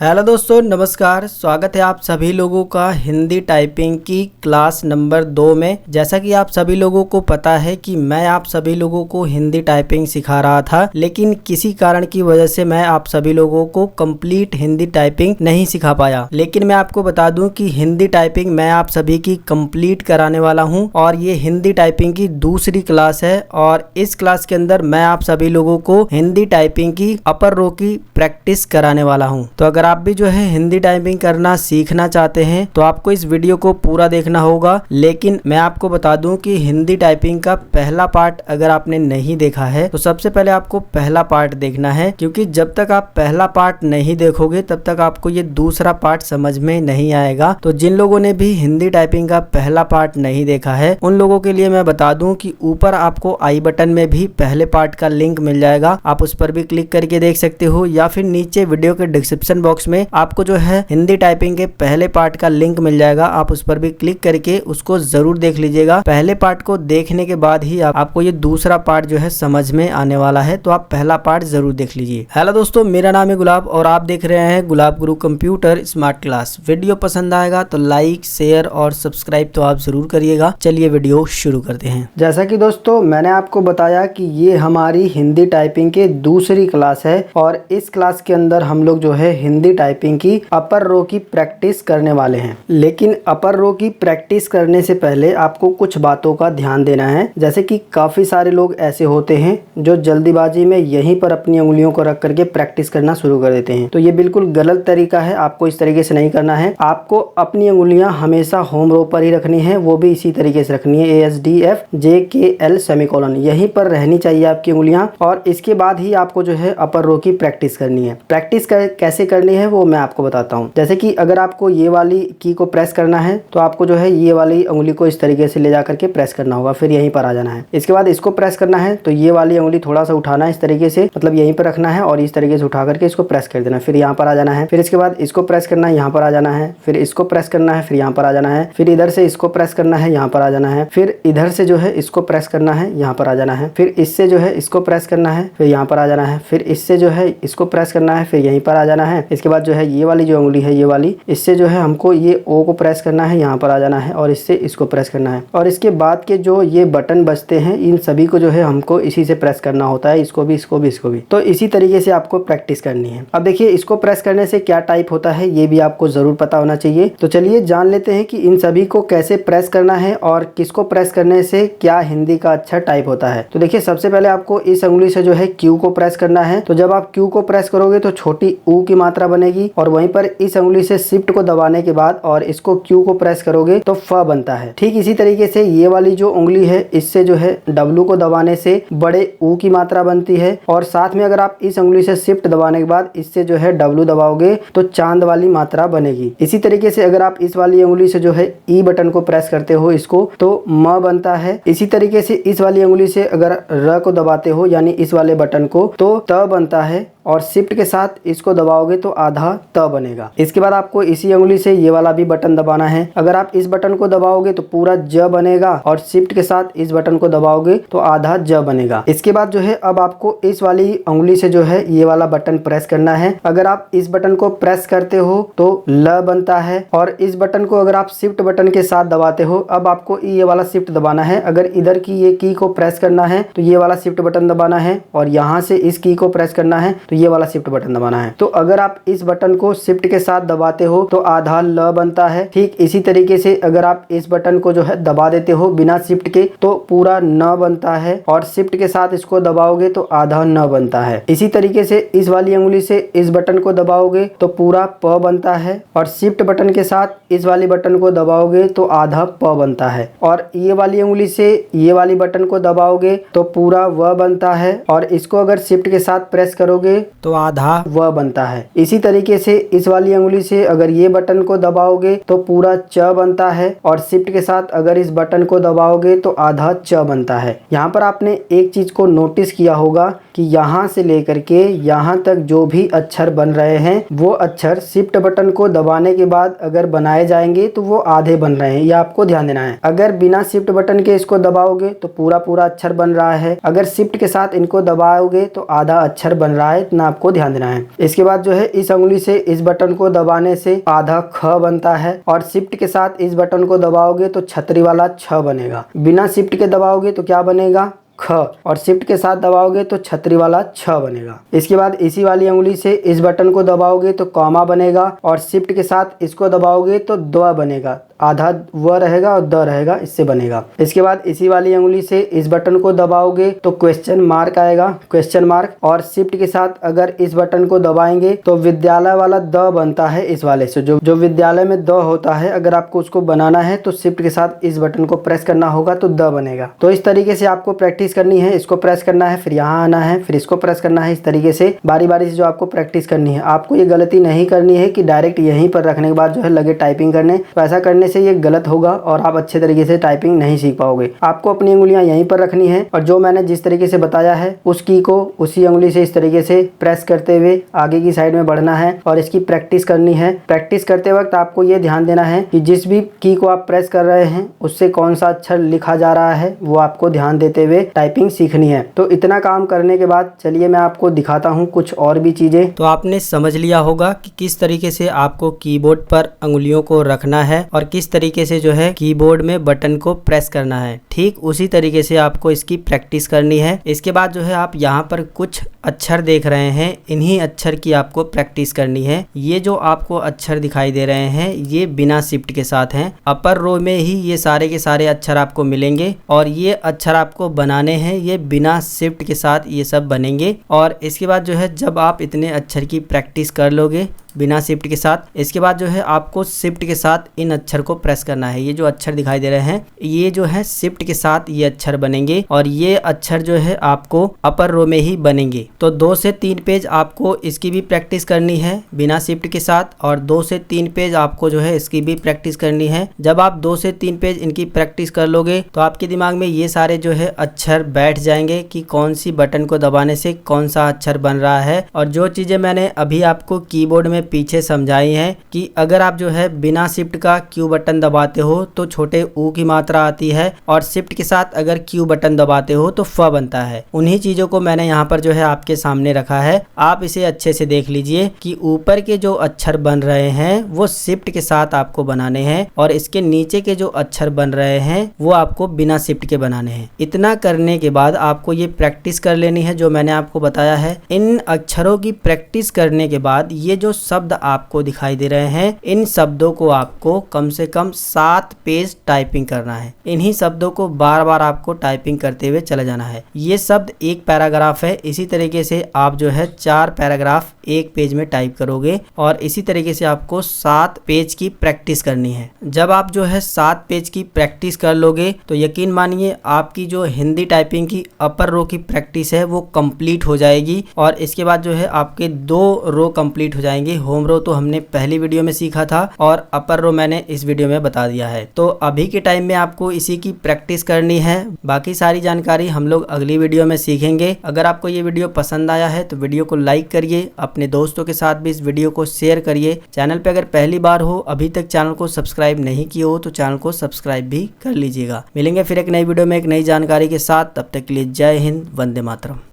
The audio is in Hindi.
हेलो दोस्तों, नमस्कार। स्वागत है आप सभी लोगों का हिंदी टाइपिंग की क्लास नंबर 2 में। जैसा कि आप सभी लोगों को पता है कि मैं आप सभी लोगों को हिंदी टाइपिंग सिखा रहा था, लेकिन किसी कारण की वजह से मैं आप सभी लोगों को कंप्लीट हिंदी टाइपिंग नहीं सिखा पाया। लेकिन मैं आपको बता दूं कि हिंदी टाइपिंग मैं आप सभी की कंप्लीट कराने वाला हूं और ये हिंदी टाइपिंग की दूसरी क्लास है। और इस क्लास के अंदर मैं आप सभी लोगों को हिंदी टाइपिंग की अपर रो की प्रैक्टिस कराने वाला हूं। तो अगर आप भी जो है हिंदी टाइपिंग करना सीखना चाहते हैं तो आपको इस वीडियो को पूरा देखना होगा। लेकिन मैं आपको बता दूं कि हिंदी टाइपिंग का पहला पार्ट अगर आपने नहीं देखा है तो सबसे पहले आपको पहला पार्ट देखना है, क्योंकि जब तक आप पहला पार्ट नहीं देखोगे तब तक आपको ये दूसरा पार्ट समझ में नहीं आएगा। तो जिन लोगों ने भी हिंदी टाइपिंग का पहला पार्ट नहीं देखा है उन लोगों के लिए मैं बता दूं कि ऊपर आपको आई बटन में भी पहले पार्ट का लिंक मिल जाएगा, आप उस पर भी क्लिक करके देख सकते हो, या फिर नीचे वीडियो के डिस्क्रिप्शन बॉक्स में आपको जो है हिंदी टाइपिंग के पहले पार्ट का लिंक मिल जाएगा, आप उस पर भी क्लिक करके उसको जरूर देख लीजिएगा। पहले पार्ट को देखने के बाद ही आपको ये दूसरा पार्ट जो है समझ में आने वाला है, तो आप पहला पार्ट जरूर देख लीजिए। हेलो दोस्तों, मेरा नाम है गुलाब और आप देख रहे हैं गुलाब गुरु कंप्यूटर स्मार्ट क्लास। वीडियो पसंद आएगा तो लाइक, शेयर और सब्सक्राइब तो आप जरूर करिएगा। चलिए वीडियो शुरू करते हैं। जैसा कि दोस्तों मैंने आपको बताया कि ये हमारी हिंदी टाइपिंग के दूसरी क्लास है और इस क्लास के अंदर हम लोग जो है हिंदी टाइपिंग की अपर रो की प्रैक्टिस करने वाले हैं। लेकिन अपर रो की प्रैक्टिस करने से पहले आपको कुछ बातों का ध्यान देना है। जैसे कि काफी सारे लोग ऐसे होते हैं जो जल्दीबाजी में यहीं पर अपनी उंगलियों को रख करके प्रैक्टिस करना शुरू कर देते हैं, तो ये बिल्कुल गलत तरीका है। आपको इस तरीके से नहीं करना है। आपको अपनी उंगलियां हमेशा होम रो पर ही रखनी है, वो भी इसी तरीके से रखनी है, ASDFJKL सेमीकोलन, यहीं पर रहनी चाहिए आपकी उंगलियां। और इसके बाद ही आपको जो है अपर रो की प्रैक्टिस करनी है। प्रैक्टिस कैसे करनी है वो मैं आपको बताता हूँ। जैसे कि अगर आपको ये वाली की को प्रेस करना है तो आपको जो है ये वाली उंगली को इस तरीके से ले जा करके प्रेस करना होगा, फिर यहीं पर आ जाना है। इसके बाद इसको प्रेस करना है तो ये वाली उंगली थोड़ा सा उठाना है इस तरीके से, मतलब यहीं पर रखना है और इस तरीके से उठा करके इसको प्रेस कर देना, फिर यहाँ पर आ जाना है। फिर इसके बाद इसको प्रेस करना है, यहाँ पर आ जाना है, फिर इसको प्रेस करना है, फिर यहाँ पर आ जाना है, फिर इधर से इसको प्रेस करना है, यहाँ पर आ जाना है, फिर इधर से जो है इसको प्रेस करना है, यहाँ पर आ जाना है, फिर इससे जो है इसको प्रेस करना है, फिर यहाँ पर आ जाना है, फिर इससे जो है इसको प्रेस करना है, फिर यहीं पर आ जाना है। इसके बाद जो है ये वाली जो उंगली है ये वाली, इससे जो है हमको ये ओ को प्रेस करना है, यहाँ पर आ जाना है और इससे इसको प्रेस करना है। और इसके बाद के जो ये बटन बचते हैं इन सभी को जो है हमको इसी से प्रेस करना होता है, इसको भी, इसको भी, इसको भी। तो इसी तरीके से आपको प्रैक्टिस करनी है। अब देखिए इसको प्रेस करने से क्या टाइप होता है ये भी आपको जरूर पता होना चाहिए। तो चलिए जान लेते हैं कि इन सभी को कैसे प्रेस करना है और किसको प्रेस करने से क्या हिंदी का अच्छा टाइप होता है। तो देखिए सबसे पहले आपको इस उंगली से जो है क्यू को प्रेस करना है। तो जब आप क्यू को प्रेस करोगे तो छोटी ऊ की मात्रा बनेगी और वहीं पर इस उंगली से शिफ्ट को दबाने के बाद और इसको क्यू को प्रेस करोगे तो फ बनता है। ठीक इसी तरीके से ये वाली जो उंगली है इससे जो है डब्लू को दबाने से बड़े ऊ की मात्रा बनती है और साथ में अगर आप इस उंगली से शिफ्ट दबाने के बाद इससे जो है डब्लू दबाओगे तो चांद वाली मात्रा बनेगी। इसी तरीके से अगर आप इस वाली उंगली से जो है ई बटन को प्रेस करते हो इसको तो म बनता है। इसी तरीके से इस वाली उंगली से अगर र को दबाते हो यानी इस वाले बटन को तो त बनता है और शिफ्ट के साथ इसको दबाओगे तो आधा त बनेगा। इसके बाद आपको इसी उंगली से ये वाला भी बटन दबाना है। अगर आप इस बटन को दबाओगे तो पूरा ज बनेगा और शिफ्ट के साथ इस बटन को दबाओगे तो आधा ज बनेगा। इसके बाद जो है अब आपको इस वाली उंगली से जो है ये वाला बटन प्रेस करना है। अगर आप इस बटन को प्रेस करते हो तो ल बनता है और इस बटन को अगर आप शिफ्ट बटन के साथ दबाते हो, अब आपको ये वाला शिफ्ट दबाना है। अगर इधर की ये की को प्रेस करना है तो ये वाला शिफ्ट बटन दबाना है और यहाँ से इस की को प्रेस करना है तो ये वाला शिफ्ट बटन दबाना है। तो अगर आप इस बटन को शिफ्ट के साथ दबाते हो तो आधा ल बनता है। ठीक इसी तरीके से अगर आप इस बटन को जो है दबा देते हो बिना शिफ्ट के तो पूरा न बनता है और शिफ्ट के साथ इसको दबाओगे तो आधा न बनता है। इसी तरीके से इस वाली उंगली से इस बटन को दबाओगे तो पूरा प बनता है और शिफ्ट बटन के साथ इस वाली बटन को दबाओगे तो आधा प बनता है और ये वाली उंगली से ये वाली बटन को दबाओगे तो पूरा व बनता है और इसको अगर शिफ्ट के साथ प्रेस करोगे तो आधा व बनता है। इसी तरीके से इस वाली उंगली से अगर ये बटन को दबाओगे तो पूरा च बनता है और शिफ्ट के साथ अगर इस बटन को दबाओगे तो आधा च बनता है। यहाँ पर आपने एक चीज को नोटिस किया होगा कि कि यहाँ से लेकर के यहाँ तक जो भी अक्षर बन रहे हैं वो अक्षर शिफ्ट बटन को दबाने के बाद अगर बनाए जाएंगे तो वो आधे बन रहे हैं, ये आपको ध्यान देना है। अगर बिना शिफ्ट बटन के इसको दबाओगे तो पूरा पूरा अक्षर बन रहा है, अगर शिफ्ट के साथ इनको दबाओगे तो आधा अक्षर बन रहा है, इतना आपको ध्यान देना है। इसके बाद जो है इस अंगुली से इस बटन को दबाने से आधा ख बनता है और शिफ्ट के साथ इस बटन को दबाओगे तो छतरी वाला छ बनेगा। बिना शिफ्ट के दबाओगे तो क्या बनेगा, ख, और शिफ्ट के साथ दबाओगे तो छतरी वाला छ बनेगा। इसके बाद इसी वाली उंगली से इस बटन को दबाओगे तो कॉमा बनेगा और शिफ्ट के साथ इसको दबाओगे तो द बनेगा, आधा व रहेगा और द रहेगा, इससे बनेगा। इसके बाद इसी वाली उंगली से इस बटन को दबाओगे तो क्वेश्चन मार्क आएगा, क्वेश्चन मार्क, और शिफ्ट के साथ अगर इस बटन को दबाएंगे तो विद्यालय वाला द बनता है इस वाले से, जो विद्यालय में द होता है, अगर आपको उसको बनाना है तो शिफ्ट के साथ इस बटन को प्रेस करना होगा तो द बनेगा। तो इस तरीके से आपको प्रैक्टिस करनी है, इसको प्रेस करना है, फिर यहाँ आना है, फिर इसको प्रेस करना है। इस तरीके से बारी बारी से जो आपको प्रैक्टिस करनी है। आपको ये गलती नहीं करनी है कि डायरेक्ट यहीं पर रखने के बाद जो है लगे टाइपिंग करने, तो ऐसा करने से ये गलत होगा और आप अच्छे तरीके से टाइपिंग नहीं सीख पाओगे। आपको अपनी उंगलियां यहीं पर रखनी है और जो मैंने जिस तरीके से बताया है उस की को उसी उंगली से इस तरीके से प्रेस करते हुए आगे की साइड में बढ़ना है और इसकी प्रैक्टिस करनी है। प्रैक्टिस करते वक्त आपको ये ध्यान देना है कि जिस भी की को आप प्रेस कर रहे हैं उससे कौन सा अक्षर लिखा जा रहा है वो आपको ध्यान देते हुए टाइपिंग सीखनी है। तो इतना काम करने के बाद चलिए मैं आपको दिखाता हूँ कुछ और भी चीजें। तो आपने समझ लिया होगा कि किस तरीके से आपको कीबोर्ड पर अंगुलियों को रखना है और किस तरीके से जो है कीबोर्ड में बटन को प्रेस करना है। ठीक उसी तरीके से आपको इसकी प्रैक्टिस करनी है। इसके बाद जो है आप यहाँ पर कुछ अक्षर देख रहे हैं, इन्हीं अक्षर की आपको प्रैक्टिस करनी है। ये जो आपको अक्षर दिखाई दे रहे हैं ये बिना शिफ्ट के साथ हैं। अपर रो में ही ये सारे के सारे अक्षर आपको मिलेंगे और ये अक्षर आपको बनाने हैं, ये बिना शिफ्ट के साथ ये सब बनेंगे। और इसके बाद जो है जब आप इतने अक्षर की प्रैक्टिस कर लोगे बिना शिफ्ट के साथ, इसके बाद जो है आपको शिफ्ट के साथ इन अक्षर को प्रेस करना है। ये जो अक्षर दिखाई दे रहे हैं ये जो है शिफ्ट के साथ ये अक्षर बनेंगे और ये अक्षर जो है आपको अपर रो में ही बनेंगे। तो 2 से 3 पेज आपको इसकी भी प्रैक्टिस करनी है बिना शिफ्ट के साथ और 2 से 3 पेज आपको जो है इसकी भी प्रैक्टिस करनी है। जब आप 2 से 3 पेज इनकी प्रैक्टिस कर लोगे तो आपके दिमाग में ये सारे जो है अक्षर बैठ जाएंगे कि कौन सी बटन को दबाने से कौन सा अक्षर बन रहा है। और जो चीजें मैंने अभी आपको कीबोर्ड में पीछे समझाई है कि अगर आप जो है बिना शिफ्ट का क्यू बटन दबाते हो तो छोटे ऊ की मात्रा आती है और शिफ्ट के साथ अगर क्यू बटन दबाते हो तो फ बनता है। उन्हीं चीजों को मैंने यहाँ पर जो है आपके सामने रखा है। आप इसे अच्छे से देख लीजिए कि ऊपर के जो अक्षर बन रहे हैं वो शिफ्ट के साथ आपको बनाने हैं और इसके नीचे के जो अक्षर बन रहे हैं वो आपको बिना शिफ्ट के बनाने हैं। इतना करने के बाद आपको ये प्रैक्टिस कर लेनी है जो मैंने आपको बताया है। इन अक्षरों की प्रैक्टिस करने के बाद ये जो शब्द आपको दिखाई दे रहे हैं इन शब्दों को आपको कम से कम 7 पेज टाइपिंग करना है। इन्हीं शब्दों को बार बार आपको टाइपिंग करते हुए चला जाना है। ये शब्द एक पैराग्राफ है, इसी तरीके से आप जो है 4 पैराग्राफ एक पेज में टाइप करोगे और इसी तरीके से आपको 7 पेज की प्रैक्टिस करनी है। जब आप जो है 7 पेज की प्रैक्टिस कर लोगे तो यकीन मानिए आपकी जो हिंदी टाइपिंग की अपर रो की प्रैक्टिस है वो कंप्लीट हो जाएगी और इसके बाद जो है आपके 2 रो कंप्लीट हो जाएंगे। होम रो तो हमने पहली वीडियो में सीखा था और अपर रो मैंने इस वीडियो में बता दिया है। तो अभी के टाइम में आपको इसी की प्रैक्टिस करनी है। बाकी सारी जानकारी हम लोग अगली वीडियो में सीखेंगे। अगर आपको ये वीडियो पसंद आया है तो वीडियो को लाइक करिए, अपने दोस्तों के साथ भी इस वीडियो को शेयर करिए। चैनल पे अगर पहली बार हो, अभी तक चैनल को सब्सक्राइब नहीं किए हो तो चैनल को सब्सक्राइब भी कर लीजिएगा। मिलेंगे फिर एक नई वीडियो में एक नई जानकारी के साथ। तब तक के लिए जय हिंद, वंदे मातरम।